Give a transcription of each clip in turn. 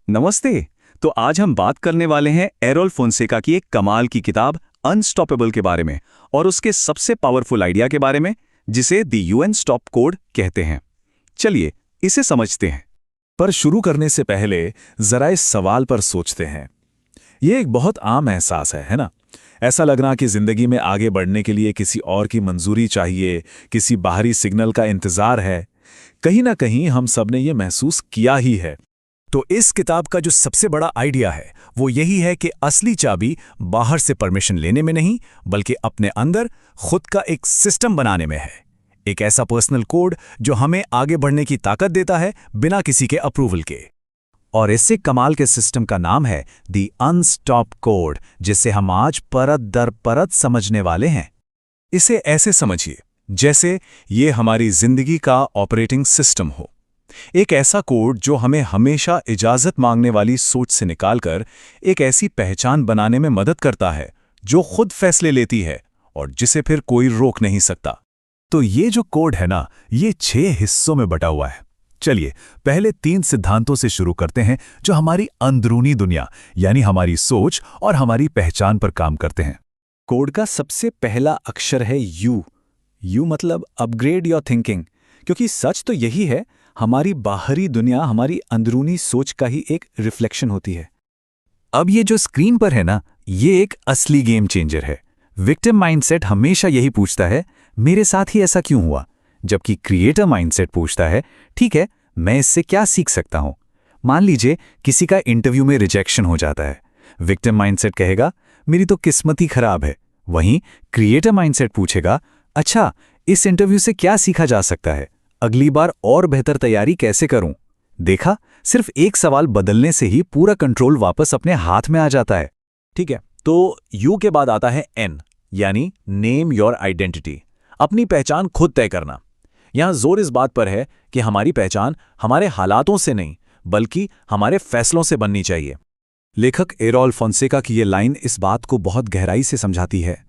नमस्ते। तो आज हम बात करने वाले हैं एरोल फोंसेका की एक कमाल की किताब अनस्टॉपेबल के बारे में और उसके सबसे पावरफुल आइडिया के बारे में, जिसे द यूएन स्टॉप कोड कहते हैं। चलिए इसे समझते हैं। पर शुरू करने से पहले जरा इस सवाल पर सोचते हैं। ये एक बहुत आम एहसास है ना? ऐसा लगना कि जिंदगी में आगे बढ़ने के लिए किसी और की मंजूरी चाहिए, किसी बाहरी सिग्नल का इंतजार है। कहीं ना कहीं हम सब ने ये महसूस किया ही है। तो इस किताब का जो सबसे बड़ा आइडिया है वो यही है कि असली चाबी बाहर से परमिशन लेने में नहीं, बल्कि अपने अंदर खुद का एक सिस्टम बनाने में है। एक ऐसा पर्सनल कोड जो हमें आगे बढ़ने की ताकत देता है बिना किसी के अप्रूवल के। और इससे कमाल के सिस्टम का नाम है द अनस्टॉप कोड, जिसे हम आज परत दर परत समझने वाले हैं। इसे ऐसे समझिए जैसे ये हमारी जिंदगी का ऑपरेटिंग सिस्टम हो। एक ऐसा कोड जो हमें हमेशा इजाजत मांगने वाली सोच से निकालकर एक ऐसी पहचान बनाने में मदद करता है जो खुद फैसले लेती है और जिसे फिर कोई रोक नहीं सकता। तो ये जो कोड है ना, ये 6 हिस्सों में बटा हुआ है। चलिए पहले 3 सिद्धांतों से शुरू करते हैं जो हमारी अंदरूनी दुनिया यानी हमारी सोच और हमारी पहचान पर काम करते हैं। कोड का सबसे पहला अक्षर है यू। यू मतलब अपग्रेड योर थिंकिंग, क्योंकि सच तो यही है, हमारी बाहरी दुनिया हमारी अंदरूनी सोच का ही एक रिफ्लेक्शन होती है। अब ये जो स्क्रीन पर है ना, ये एक असली गेम चेंजर है। विक्टिम माइंडसेट हमेशा यही पूछता है, मेरे साथ ही ऐसा क्यों हुआ? जबकि क्रिएटर माइंडसेट पूछता है, ठीक है, मैं इससे क्या सीख सकता हूं? मान लीजिए किसी का इंटरव्यू में रिजेक्शन हो जाता है। विक्टिम माइंडसेट कहेगा, मेरी तो किस्मत ही खराब है। वहीं क्रिएटर माइंडसेट पूछेगा, अच्छा, इस इंटरव्यू से क्या सीखा जा सकता है? अगली बार और बेहतर तैयारी कैसे करूं? देखा, सिर्फ एक सवाल बदलने से ही पूरा कंट्रोल वापस अपने हाथ में आ जाता है। ठीक है, तो यू के बाद आता है एन, यानी नेम योर आइडेंटिटी, अपनी पहचान खुद तय करना। यहां जोर इस बात पर है कि हमारी पहचान हमारे हालातों से नहीं, बल्कि हमारे फैसलों से बननी चाहिए। लेखक एरोल फोंसेका की ये लाइन इस बात को बहुत गहराई से समझाती है।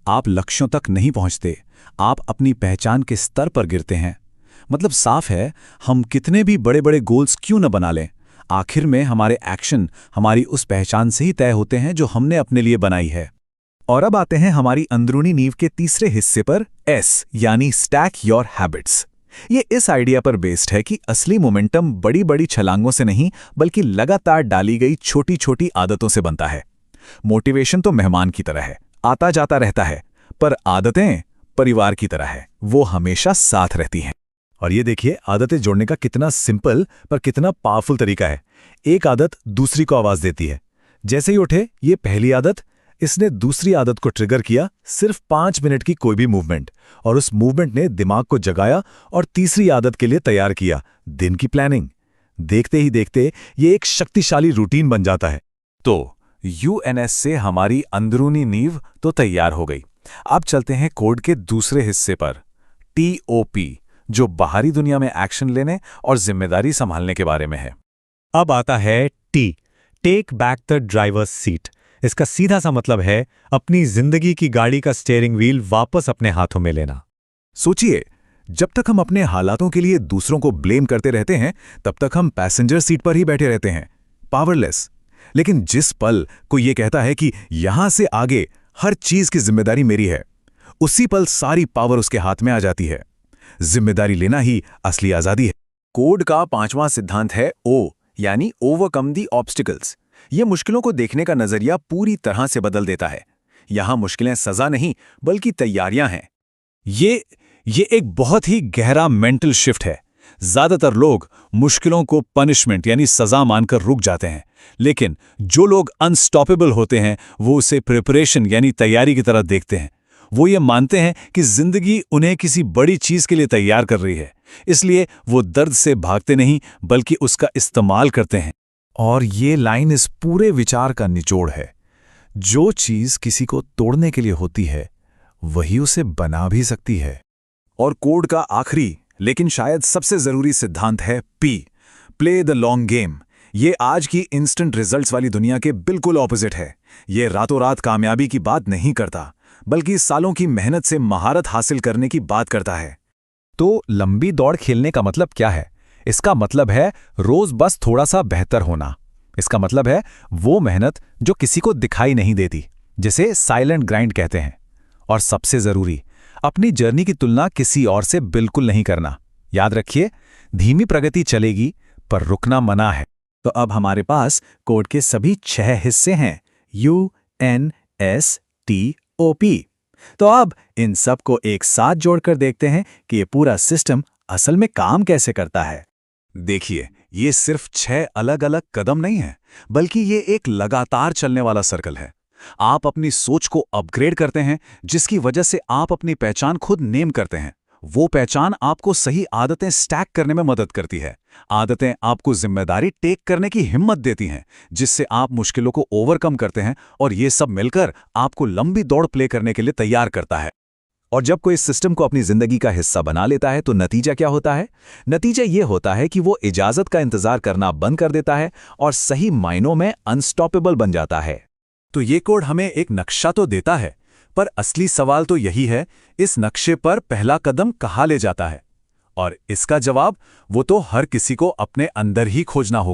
आप लक्ष्यों तक नहीं पहुंचते, आप अपनी पहचान के स्तर पर गिरते हैं। मतलब साफ है, हम कितने भी बड़े बड़े गोल्स क्यों न बना लें, आखिर में हमारे एक्शन हमारी उस पहचान से ही तय होते हैं जो हमने अपने लिए बनाई है। और अब आते हैं हमारी अंदरूनी नींव के तीसरे हिस्से पर, एस यानी स्टैक योर हैबिट्स। ये इस आइडिया पर बेस्ड है कि असली मोमेंटम बड़ी बड़ी छलांगों से नहीं, बल्कि लगातार डाली गई छोटी छोटी आदतों से बनता है। मोटिवेशन तो मेहमान की तरह है, आता जाता रहता है, पर आदतें परिवार की तरह है, वो हमेशा साथ रहती हैं। और ये देखिए, आदतें जोड़ने का कितना सिंपल पर कितना पावरफुल तरीका है। एक आदत दूसरी को आवाज देती है। जैसे ही उठे, ये पहली आदत, इसने दूसरी आदत को ट्रिगर किया। सिर्फ 5 मिनट की कोई भी मूवमेंट, और उस मूवमेंट ने दिमाग को जगाया और तीसरी आदत के लिए तैयार किया, दिन की प्लानिंग। देखते ही देखते ये एक शक्तिशाली रूटीन बन जाता है। तो यूएनएस से हमारी अंदरूनी नींव तो तैयार हो गई। अब चलते हैं कोड के दूसरे हिस्से पर, टीओपी, जो बाहरी दुनिया में एक्शन लेने और जिम्मेदारी संभालने के बारे में है। अब आता है T, take back the driver's seat. इसका सीधा सा मतलब है अपनी जिंदगी की गाड़ी का स्टीयरिंग व्हील वापस अपने हाथों में लेना। सोचिए, जब तक हम अपने हालातों के लिए दूसरों को ब्लेम करते रहते हैं, तब तक हम पैसेंजर सीट पर ही बैठे रहते हैं, पावरलेस। लेकिन जिस पल कोई ये कहता है कि यहां से आगे हर चीज की जिम्मेदारी मेरी है, उसी पल सारी पावर उसके हाथ में आ जाती है। जिम्मेदारी लेना ही असली आजादी है। कोड का 5वां सिद्धांत है ओ, यानी ओवरकम दी ऑब्स्टिकल्स। ये मुश्किलों को देखने का नजरिया पूरी तरह से बदल देता है। यहां मुश्किलें सजा नहीं, बल्कि तैयारियां हैं। ये एक बहुत ही गहरा मेंटल शिफ्ट है। ज्यादातर लोग मुश्किलों को पनिशमेंट यानी सजा मानकर रुक जाते हैं, लेकिन जो लोग अनस्टॉपेबल होते हैं वो उसे प्रिपरेशन यानी तैयारी की तरह देखते हैं। वो ये मानते हैं कि जिंदगी उन्हें किसी बड़ी चीज के लिए तैयार कर रही है, इसलिए वो दर्द से भागते नहीं, बल्कि उसका इस्तेमाल करते हैं। और ये लाइन इस पूरे विचार का निचोड़ है। जो चीज किसी को तोड़ने के लिए होती है, वही उसे बना भी सकती है। और कोड का आखिरी लेकिन शायद सबसे जरूरी सिद्धांत है P, play the long game. ये आज की इंस्टेंट रिजल्ट्स वाली दुनिया के बिल्कुल ऑपोजिट है। ये रातों रात कामयाबी की बात नहीं करता, बल्कि सालों की मेहनत से महारत हासिल करने की बात करता है। तो लंबी दौड़ खेलने का मतलब क्या है? इसका मतलब है रोज बस थोड़ा सा बेहतर होना, इसका मतलब है वो मेहनत जो किसी को दिखाई नहीं देती, जिसे साइलेंट ग्राइंड कहते हैं। और सबसे जरूरी, अपनी जर्नी की तुलना किसी और से बिल्कुल नहीं करना। याद रखिए, धीमी प्रगति चलेगी पर रुकना मना है। तो अब हमारे पास कोड के सभी 6 हिस्से हैं, U, N, S, T, O, P। तो अब इन सब को एक साथ जोड़कर देखते हैं कि ये पूरा सिस्टम असल में काम कैसे करता है। देखिए, ये सिर्फ 6 अलग-अलग कदम नहीं है, बल्कि ये एक लगातार चलने वाला सर्कल है। आप अपनी सोच को अपग्रेड करते हैं, जिसकी वजह से आप अपनी पहचान खुद नेम करते हैं। वो पहचान आपको सही आदतें स्टैक करने में मदद करती है। आदतें आपको जिम्मेदारी टेक करने की हिम्मत देती हैं, जिससे आप मुश्किलों को ओवरकम करते हैं, और ये सब मिलकर आपको लंबी दौड़ प्ले करने के लिए तैयार करता है। और जब कोई इस सिस्टम को अपनी जिंदगी का हिस्सा बना लेता है तो नतीजा क्या होता है? नतीजा ये होता है कि वो इजाजत का इंतजार करना बंद कर देता है और सही मायनों में अनस्टॉपेबल बन जाता है। तो ये कोड हमें एक नक्शा तो देता है, पर असली सवाल तो यही है, इस नक्शे पर पहला कदम कहाँ ले जाता है? और इसका जवाब वो तो हर किसी को अपने अंदर ही खोजना होगा।